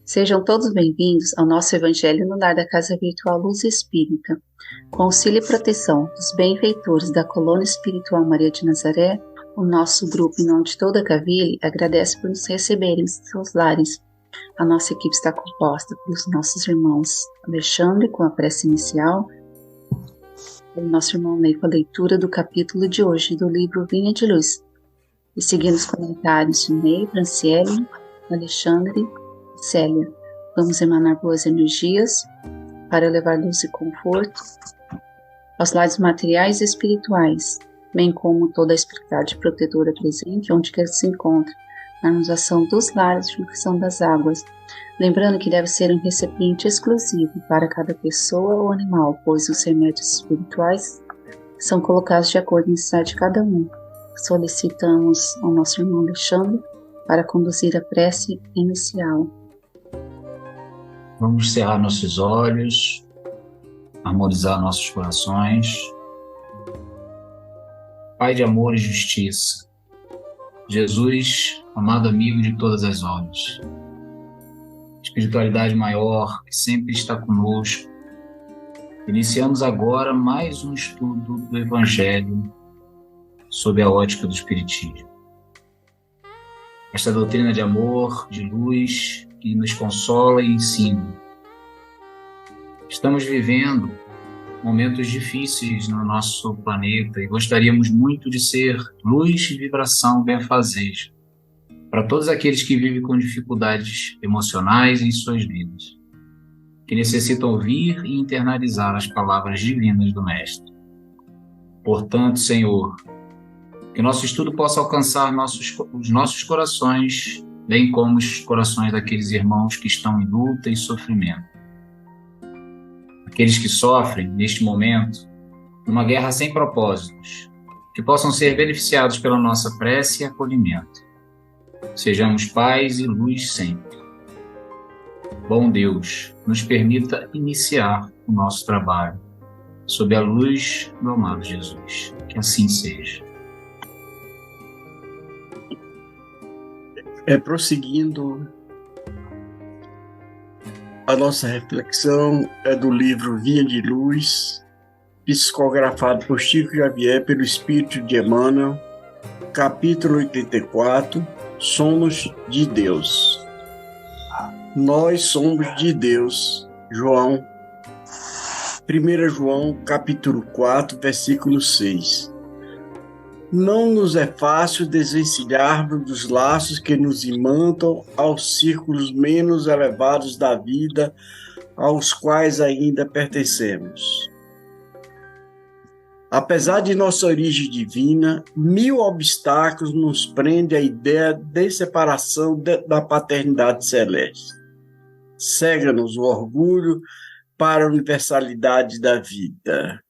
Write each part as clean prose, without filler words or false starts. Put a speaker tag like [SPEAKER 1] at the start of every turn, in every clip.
[SPEAKER 1] Sejam todos bem-vindos ao nosso Evangelho no Lar da Casa Virtual Luz Espírita. Com auxílio e proteção dos benfeitores da Colônia Espiritual Maria de Nazaré, o nosso grupo, em nome de toda a Cavile, agradece por nos receberem em seus lares. A nossa equipe está composta pelos nossos irmãos Alexandre, com a prece inicial, o nosso irmão Ney com a leitura do capítulo de hoje do livro Vinha de Luz. E seguindo os comentários de Ney, Franciele, Alexandre e Célia, vamos emanar boas energias para levar luz e conforto aos lares materiais e espirituais, bem como toda a espiritualidade protetora presente, onde quer que se encontre, na harmonização dos lares de fluição das águas, lembrando que deve ser um recipiente exclusivo para cada pessoa ou animal, pois os remédios espirituais são colocados de acordo com a necessidade de cada um. Solicitamos ao nosso irmão Alexandre para conduzir a prece inicial.
[SPEAKER 2] Vamos cerrar nossos olhos, harmonizar nossos corações. Pai de amor e justiça, Jesus, amado amigo de todas as horas, espiritualidade maior que sempre está conosco, iniciamos agora mais um estudo do Evangelho sob a ótica do Espiritismo. Esta doutrina de amor, de luz, que nos consola e ensina. Estamos vivendo momentos difíceis no nosso planeta e gostaríamos muito de ser luz e vibração benfazeja para todos aqueles que vivem com dificuldades emocionais em suas vidas, que necessitam ouvir e internalizar as palavras divinas do Mestre. Portanto, Senhor, que nosso estudo possa alcançar os nossos corações, bem como os corações daqueles irmãos que estão em luta e sofrimento. Aqueles que sofrem, neste momento, numa guerra sem propósitos, que possam ser beneficiados pela nossa prece e acolhimento. Sejamos paz e luz sempre. Bom Deus, nos permita iniciar o nosso trabalho sob a luz do amado Jesus. Que assim seja.
[SPEAKER 3] Prosseguindo, a nossa reflexão é do livro Vinha de Luz, psicografado por Chico Xavier pelo Espírito de Emmanuel, capítulo 84, Somos de Deus. Nós somos de Deus. João, 1 João, capítulo 4, versículo 6. Não nos é fácil desvencilharmos dos laços que nos imantam aos círculos menos elevados da vida, aos quais ainda pertencemos. Apesar de nossa origem divina, 1000 obstáculos nos prendem à ideia de separação da paternidade celeste. Cega-nos o orgulho para a universalidade da vida.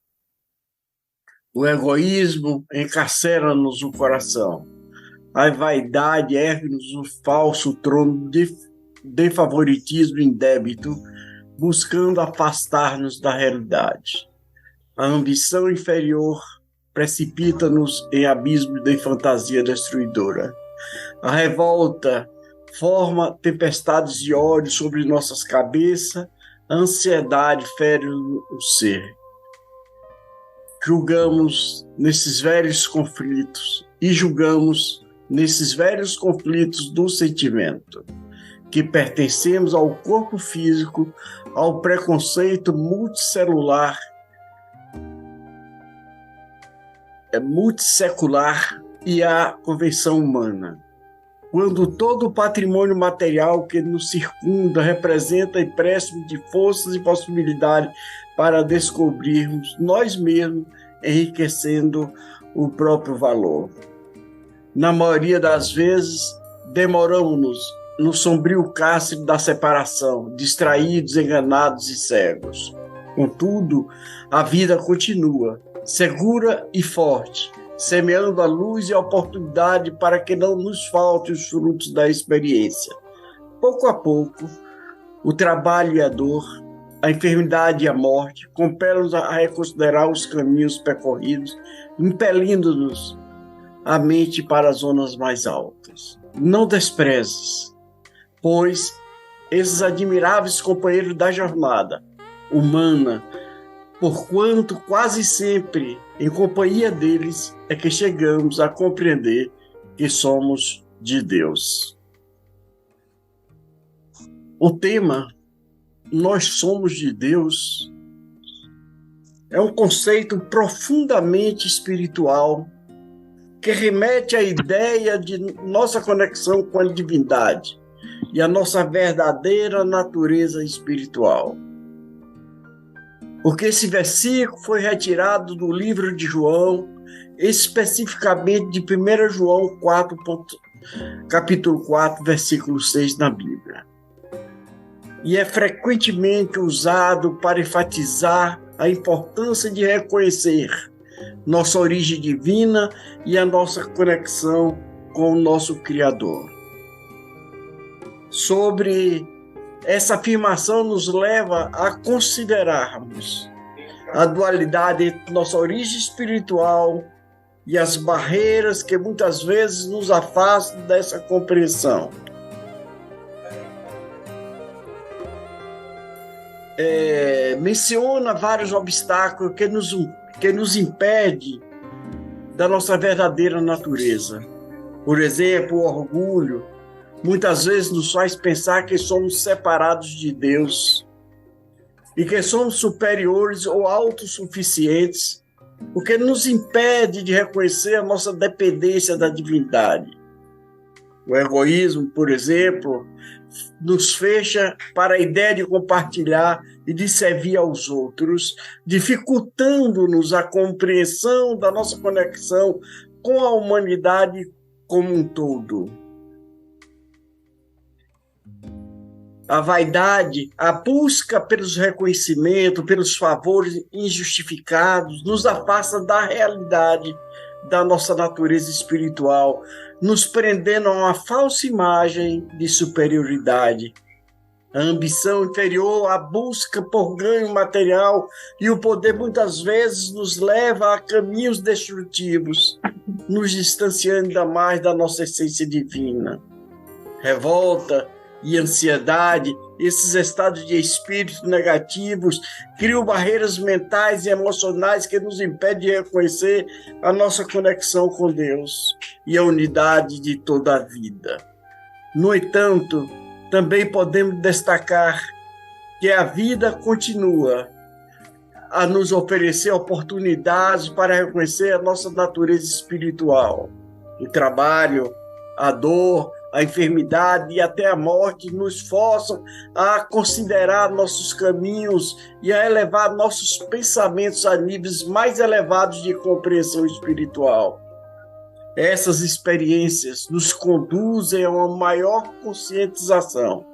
[SPEAKER 3] O egoísmo encarcera-nos o coração. A vaidade ergue-nos o falso trono de favoritismo indébito, buscando afastar-nos da realidade. A ambição inferior precipita-nos em abismo de fantasia destruidora. A revolta forma tempestades de ódio sobre nossas cabeças, a ansiedade fere o ser. Julgamos nesses velhos conflitos do sentimento, que pertencemos ao corpo físico, ao preconceito multissecular e à convenção humana. Quando todo o patrimônio material que nos circunda representa empréstimo de forças e possibilidades para descobrirmos nós mesmos, enriquecendo o próprio valor. Na maioria das vezes, demoramos-nos no sombrio cárcere da separação, distraídos, enganados e cegos. Contudo, a vida continua, segura e forte, semeando a luz e a oportunidade para que não nos faltem os frutos da experiência. Pouco a pouco, o trabalho e a dor, a enfermidade e a morte compelem-nos a reconsiderar os caminhos percorridos, impelindo-nos a mente para as zonas mais altas. Não desprezes, pois esses admiráveis companheiros da jornada humana, porquanto quase sempre, em companhia deles, é que chegamos a compreender que somos de Deus. O tema "Nós somos de Deus" é um conceito profundamente espiritual que remete à ideia de nossa conexão com a divindade e a nossa verdadeira natureza espiritual. Porque esse versículo foi retirado do livro de João, especificamente de 1 João 4, capítulo 4, versículo 6 na Bíblia. E é frequentemente usado para enfatizar a importância de reconhecer nossa origem divina e a nossa conexão com o nosso Criador. Sobre essa afirmação nos leva a considerarmos a dualidade entre nossa origem espiritual e as barreiras que muitas vezes nos afastam dessa compreensão. Menciona vários obstáculos que nos impedem da nossa verdadeira natureza. Por exemplo, o orgulho muitas vezes nos faz pensar que somos separados de Deus e que somos superiores ou autossuficientes, o que nos impede de reconhecer a nossa dependência da divindade. O egoísmo, por exemplo, nos fecha para a ideia de compartilhar e de servir aos outros, dificultando-nos a compreensão da nossa conexão com a humanidade como um todo. A vaidade, a busca pelos reconhecimentos, pelos favores injustificados, nos afasta da realidade da nossa natureza espiritual, nos prendendo a uma falsa imagem de superioridade. A ambição inferior, a busca por ganho material e o poder muitas vezes nos leva a caminhos destrutivos, nos distanciando ainda mais da nossa essência divina. Revolta e ansiedade, esses estados de espírito negativos, criam barreiras mentais e emocionais que nos impedem de reconhecer a nossa conexão com Deus e a unidade de toda a vida. No entanto, também podemos destacar que a vida continua a nos oferecer oportunidades para reconhecer a nossa natureza espiritual. O trabalho, a dor, a enfermidade e até a morte nos forçam a considerar nossos caminhos e a elevar nossos pensamentos a níveis mais elevados de compreensão espiritual. Essas experiências nos conduzem a uma maior conscientização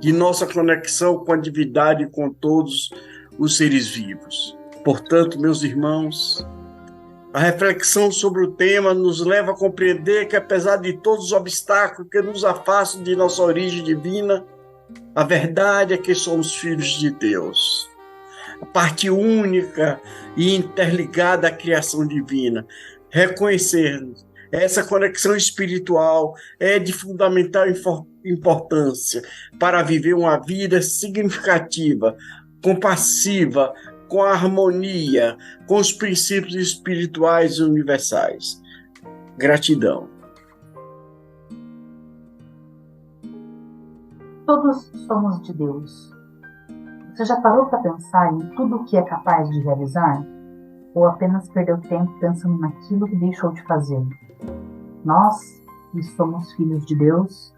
[SPEAKER 3] de nossa conexão com a divindade e com todos os seres vivos. Portanto, meus irmãos, a reflexão sobre o tema nos leva a compreender que, apesar de todos os obstáculos que nos afastam de nossa origem divina, a verdade é que somos filhos de Deus. A parte única e interligada à criação divina. Reconhecermos essa conexão espiritual é de fundamental importância para viver uma vida significativa, compassiva, com a harmonia, com os princípios espirituais universais. Gratidão.
[SPEAKER 4] Todos somos de Deus. Você já parou para pensar em tudo o que é capaz de realizar? Ou apenas perdeu tempo pensando naquilo que deixou de fazer? Nós, que somos filhos de Deus,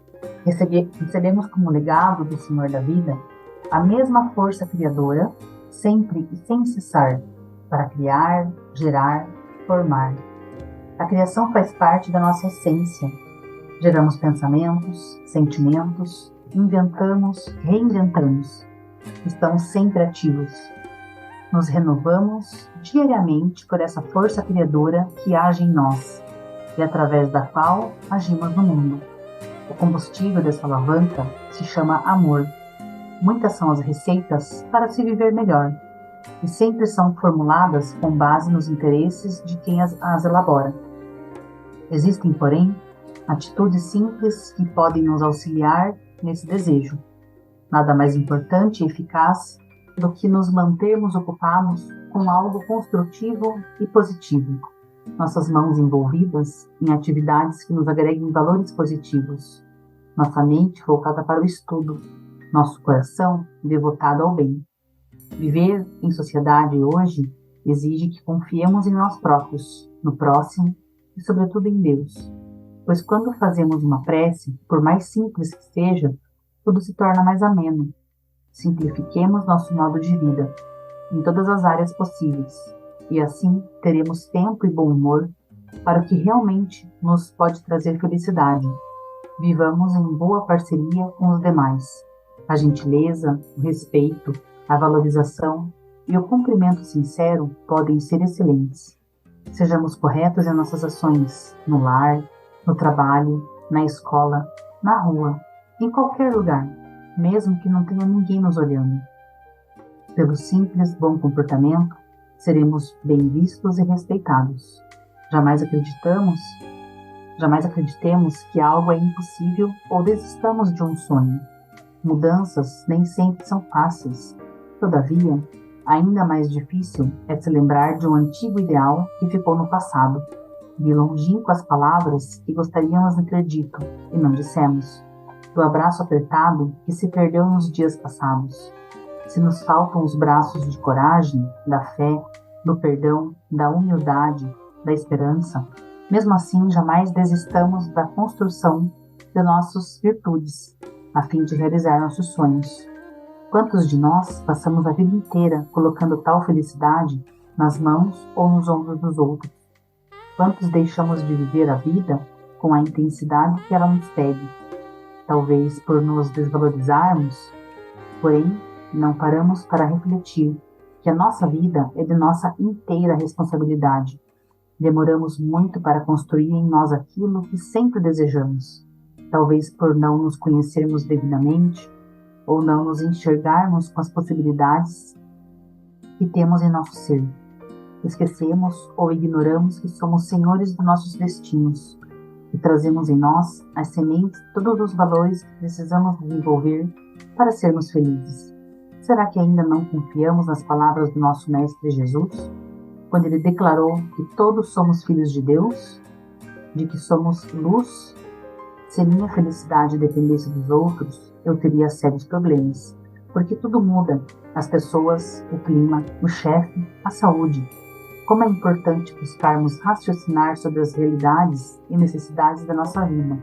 [SPEAKER 4] recebemos como legado do Senhor da vida a mesma força criadora, sempre e sem cessar, para criar, gerar, formar. A criação faz parte da nossa essência. Geramos pensamentos, sentimentos, inventamos, reinventamos. Estamos sempre ativos. Nos renovamos diariamente por essa força criadora que age em nós e através da qual agimos no mundo. O combustível dessa alavanca se chama amor. Muitas são as receitas para se viver melhor e sempre são formuladas com base nos interesses de quem as elabora. Existem, porém, atitudes simples que podem nos auxiliar nesse desejo. Nada mais importante e eficaz do que nos mantermos ocupados com algo construtivo e positivo. Nossas mãos envolvidas em atividades que nos agreguem valores positivos. Nossa mente voltada para o estudo. Nosso coração devotado ao bem. Viver em sociedade hoje exige que confiemos em nós próprios, no próximo e, sobretudo, em Deus. Pois quando fazemos uma prece, por mais simples que seja, tudo se torna mais ameno. Simplifiquemos nosso modo de vida, em todas as áreas possíveis, e assim teremos tempo e bom humor para o que realmente nos pode trazer felicidade. Vivamos em boa parceria com os demais. A gentileza, o respeito, a valorização e o cumprimento sincero podem ser excelentes. Sejamos corretos em nossas ações, no lar, no trabalho, na escola, na rua, em qualquer lugar, mesmo que não tenha ninguém nos olhando. Pelo simples bom comportamento, seremos bem vistos e respeitados. Jamais acreditemos que algo é impossível ou desistamos de um sonho. Mudanças nem sempre são fáceis. Todavia, ainda mais difícil é se lembrar de um antigo ideal que ficou no passado, de longínquas palavras que gostaríamos de ter dito e não dissemos, do abraço apertado que se perdeu nos dias passados. Se nos faltam os braços de coragem, da fé, do perdão, da humildade, da esperança, mesmo assim jamais desistamos da construção de nossas virtudes, a fim de realizar nossos sonhos. Quantos de nós passamos a vida inteira colocando tal felicidade nas mãos ou nos ombros dos outros? Quantos deixamos de viver a vida com a intensidade que ela nos pede? Talvez por nos desvalorizarmos, porém não paramos para refletir que a nossa vida é de nossa inteira responsabilidade. Demoramos muito para construir em nós aquilo que sempre desejamos, talvez por não nos conhecermos devidamente ou não nos enxergarmos com as possibilidades que temos em nosso ser. Esquecemos ou ignoramos que somos senhores dos nossos destinos e trazemos em nós as sementes de todos os valores que precisamos desenvolver para sermos felizes. Será que ainda não confiamos nas palavras do nosso Mestre Jesus, quando ele declarou que todos somos filhos de Deus, de que somos luz? Se minha felicidade dependesse dos outros, eu teria sérios problemas, porque tudo muda, as pessoas, o clima, o chefe, a saúde. Como é importante buscarmos raciocinar sobre as realidades e necessidades da nossa vida.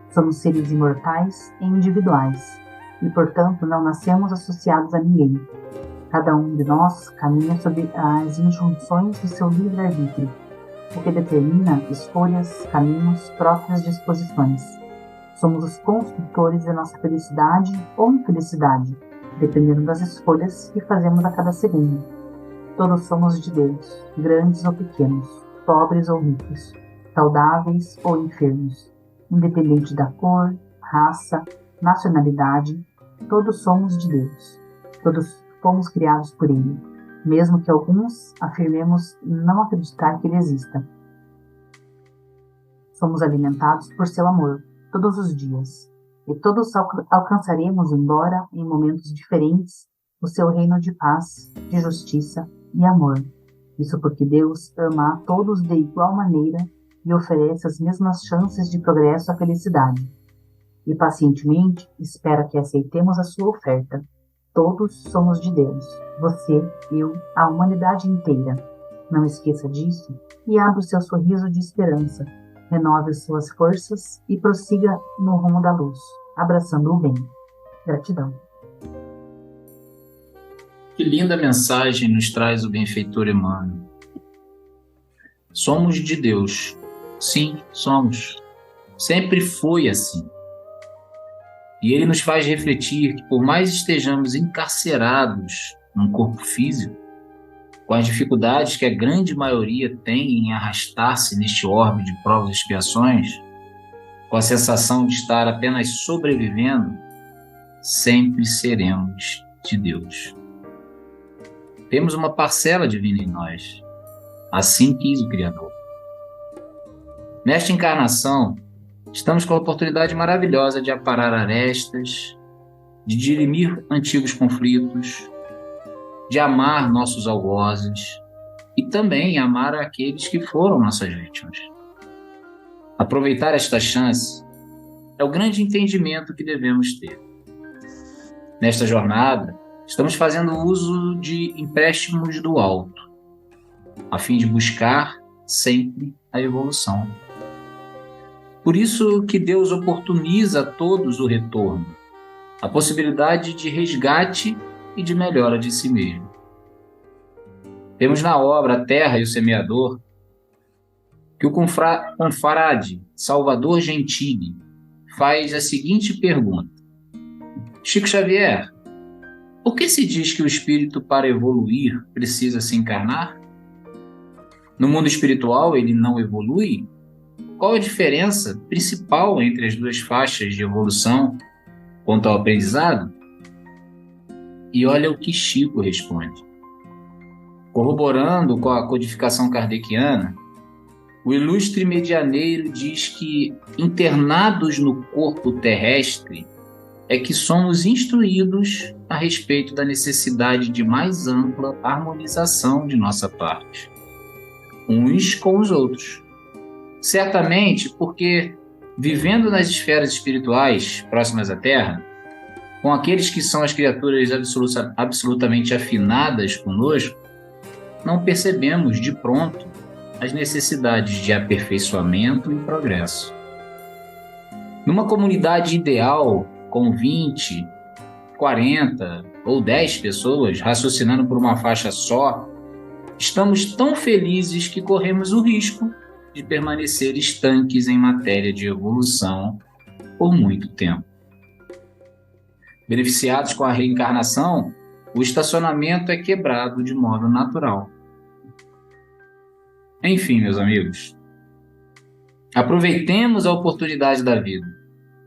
[SPEAKER 4] Somos seres imortais e individuais, e portanto não nascemos associados a ninguém. Cada um de nós caminha sob as injunções do seu livre-arbítrio, o que determina escolhas, caminhos, próprias disposições. Somos os construtores da nossa felicidade ou infelicidade, dependendo das escolhas que fazemos a cada segundo. Todos somos de Deus, grandes ou pequenos, pobres ou ricos, saudáveis ou enfermos, independente da cor, raça, nacionalidade, todos somos de Deus. Todos fomos criados por Ele, mesmo que alguns afirmemos não acreditar que Ele exista. Somos alimentados por seu amor, todos os dias, e todos alcançaremos, embora em momentos diferentes, o seu reino de paz, de justiça e amor. Isso porque Deus ama a todos de igual maneira e oferece as mesmas chances de progresso à felicidade. E pacientemente espera que aceitemos a sua oferta. Todos somos de Deus, você, eu, a humanidade inteira. Não esqueça disso e abra o seu sorriso de esperança. Renove as suas forças e prossiga no rumo da luz, abraçando o bem. Gratidão.
[SPEAKER 2] Que linda mensagem nos traz o benfeitor Emmanuel. Somos de Deus. Sim, somos. Sempre foi assim. E ele nos faz refletir que, por mais estejamos encarcerados num corpo físico, com as dificuldades que a grande maioria tem em arrastar-se neste orbe de provas e expiações, com a sensação de estar apenas sobrevivendo, sempre seremos de Deus. Temos uma parcela divina em nós, assim quis o Criador. Nesta encarnação, estamos com a oportunidade maravilhosa de aparar arestas, de dirimir antigos conflitos, de amar nossos algozes e também amar aqueles que foram nossas vítimas. Aproveitar esta chance é o grande entendimento que devemos ter. Nesta jornada, estamos fazendo uso de empréstimos do alto, a fim de buscar sempre a evolução. Por isso que Deus oportuniza a todos o retorno, a possibilidade de resgate e de melhora de si mesmo. Temos na obra A Terra e o Semeador que o confrade Salvador Gentili faz a seguinte pergunta: Chico Xavier, por que se diz que o espírito, para evoluir, precisa se encarnar? No mundo espiritual, ele não evolui? Qual a diferença principal entre as duas faixas de evolução quanto ao aprendizado? E olha o que Chico responde. Corroborando com a codificação kardeciana, o ilustre medianeiro diz que, internados no corpo terrestre, é que somos instruídos a respeito da necessidade de mais ampla harmonização de nossa parte, uns com os outros. Certamente porque, vivendo nas esferas espirituais próximas à Terra, com aqueles que são as criaturas absolutamente afinadas conosco, não percebemos de pronto as necessidades de aperfeiçoamento e progresso. Numa comunidade ideal, com 20, 40 ou 10 pessoas raciocinando por uma faixa só, estamos tão felizes que corremos o risco de permanecer estanques em matéria de evolução por muito tempo. Beneficiados com a reencarnação, o estacionamento é quebrado de modo natural. Enfim, meus amigos, aproveitemos a oportunidade da vida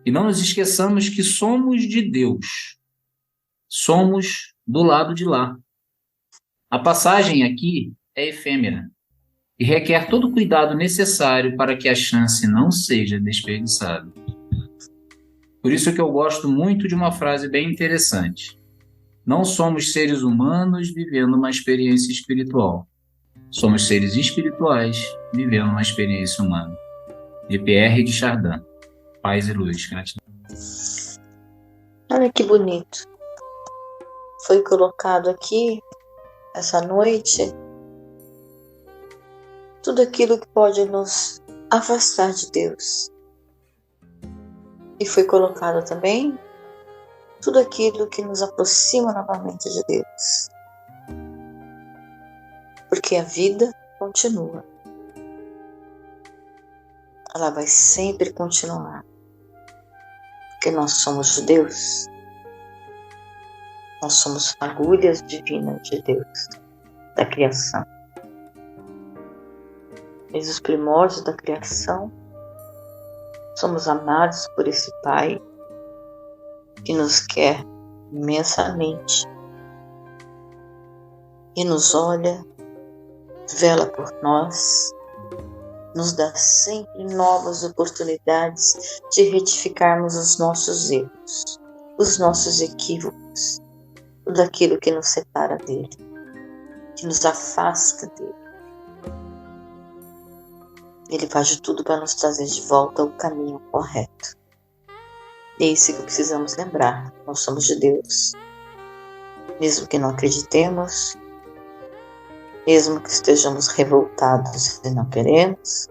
[SPEAKER 2] e não nos esqueçamos que somos de Deus. Somos do lado de lá. A passagem aqui é efêmera e requer todo o cuidado necessário para que a chance não seja desperdiçada. Por isso que eu gosto muito de uma frase bem interessante. Não somos seres humanos vivendo uma experiência espiritual. Somos seres espirituais vivendo uma experiência humana. De Pierre de Chardin. Paz e luz. Gratidão.
[SPEAKER 5] Olha que bonito. Foi colocado aqui, essa noite, tudo aquilo que pode nos afastar de Deus. E foi colocado também tudo aquilo que nos aproxima novamente de Deus. Porque a vida continua. Ela vai sempre continuar. Porque nós somos de Deus. Nós somos fagulhas divinas de Deus, da criação. Desde os primórdios da criação, somos amados por esse Pai que nos quer imensamente e nos olha, vela por nós, nos dá sempre novas oportunidades de retificarmos os nossos erros, os nossos equívocos, tudo aquilo que nos separa dele, que nos afasta dele. Ele faz de tudo para nos trazer de volta ao caminho correto. E é isso que precisamos lembrar. Nós somos de Deus. Mesmo que não acreditemos, mesmo que estejamos revoltados e não queremos,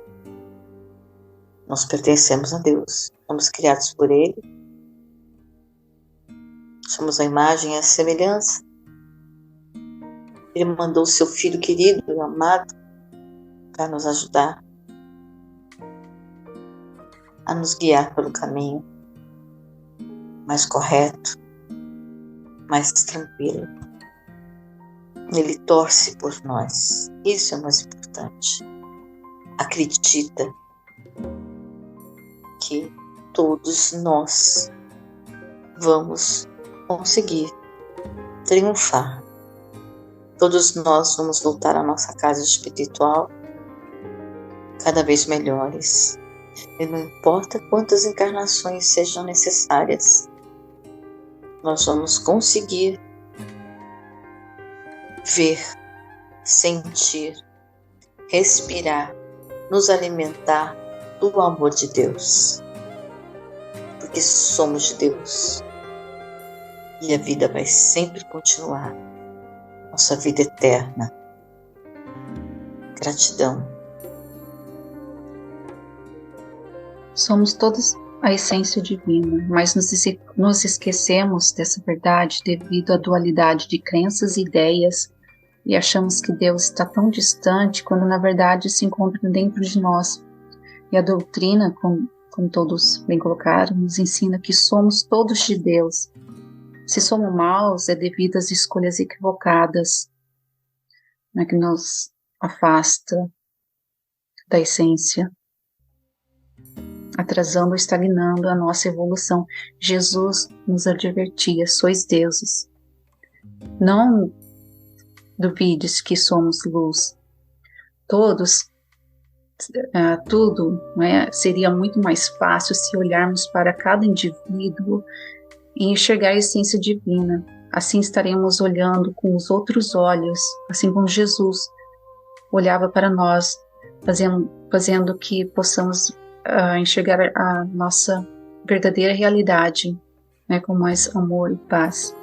[SPEAKER 5] nós pertencemos a Deus. Somos criados por Ele. Somos a imagem e a semelhança. Ele mandou o seu Filho querido e amado para nos ajudar a nos guiar pelo caminho mais correto, mais tranquilo. Ele torce por nós. Isso é o mais importante. Acredita que todos nós vamos conseguir triunfar. Todos nós vamos voltar à nossa casa espiritual cada vez melhores. E não importa quantas encarnações sejam necessárias, nós vamos conseguir ver, sentir, respirar, nos alimentar do amor de Deus. Porque somos de Deus. E a vida vai sempre continuar. Nossa vida eterna. Gratidão.
[SPEAKER 1] Somos todos a essência divina, mas nos esquecemos dessa verdade devido à dualidade de crenças e ideias e achamos que Deus está tão distante quando na verdade se encontra dentro de nós. E a doutrina, como todos bem colocaram, nos ensina que somos todos de Deus. Se somos maus, é devido às escolhas equivocadas, né, que nos afasta da essência, atrasando ou estagnando a nossa evolução. Jesus nos advertia: sois deuses. Não duvides que somos luz. Tudo, né, seria muito mais fácil se olharmos para cada indivíduo e enxergar a essência divina. Assim estaremos olhando com os outros olhos, assim como Jesus olhava para nós, fazendo que possamos enxergar a nossa verdadeira realidade, né, com mais amor e paz.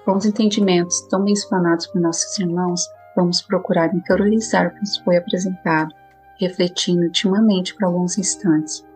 [SPEAKER 1] Com os entendimentos tão bem explanados por nossos irmãos, vamos procurar interiorizar o que nos foi apresentado, refletindo intimamente por alguns instantes.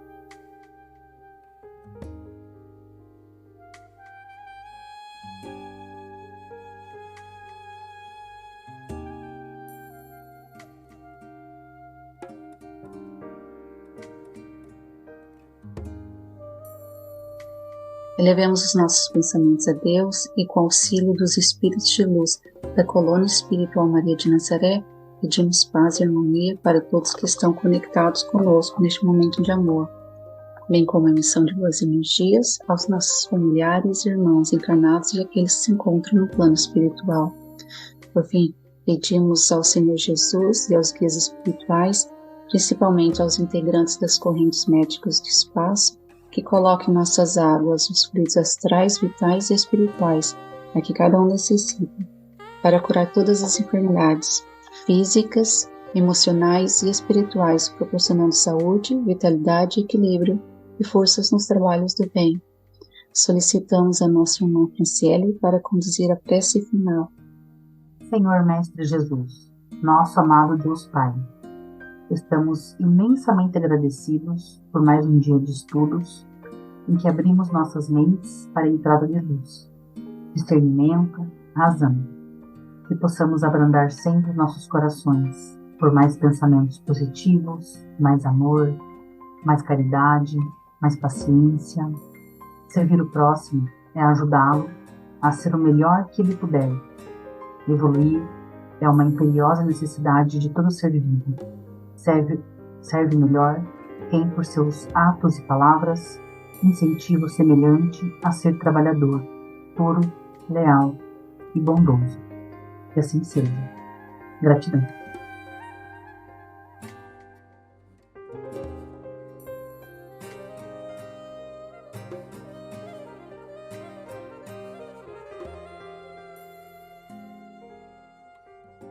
[SPEAKER 1] Elevemos os nossos pensamentos a Deus e, com o auxílio dos Espíritos de Luz da Colônia Espiritual Maria de Nazaré, pedimos paz e harmonia para todos que estão conectados conosco neste momento de amor, bem como a emissão de boas energias aos nossos familiares e irmãos encarnados e aqueles que se encontram no plano espiritual. Por fim, pedimos ao Senhor Jesus e aos guias espirituais, principalmente aos integrantes das correntes médicas do espaço, que coloque em nossas águas os fluidos astrais, vitais e espirituais, a que cada um necessita, para curar todas as enfermidades físicas, emocionais e espirituais, proporcionando saúde, vitalidade, equilíbrio e forças nos trabalhos do bem. Solicitamos a nossa irmã Franciele para conduzir a prece final.
[SPEAKER 4] Senhor Mestre Jesus, nosso amado Deus Pai, estamos imensamente agradecidos por mais um dia de estudos em que abrimos nossas mentes para a entrada de luz, discernimento, razão, que possamos abrandar sempre nossos corações por mais pensamentos positivos, mais amor, mais caridade, mais paciência. Servir o próximo é ajudá-lo a ser o melhor que ele puder. Evoluir é uma imperiosa necessidade de todo ser vivo. Serve melhor quem, por seus atos e palavras, incentiva o semelhante a ser trabalhador, puro, leal e bondoso. Que assim seja. Gratidão.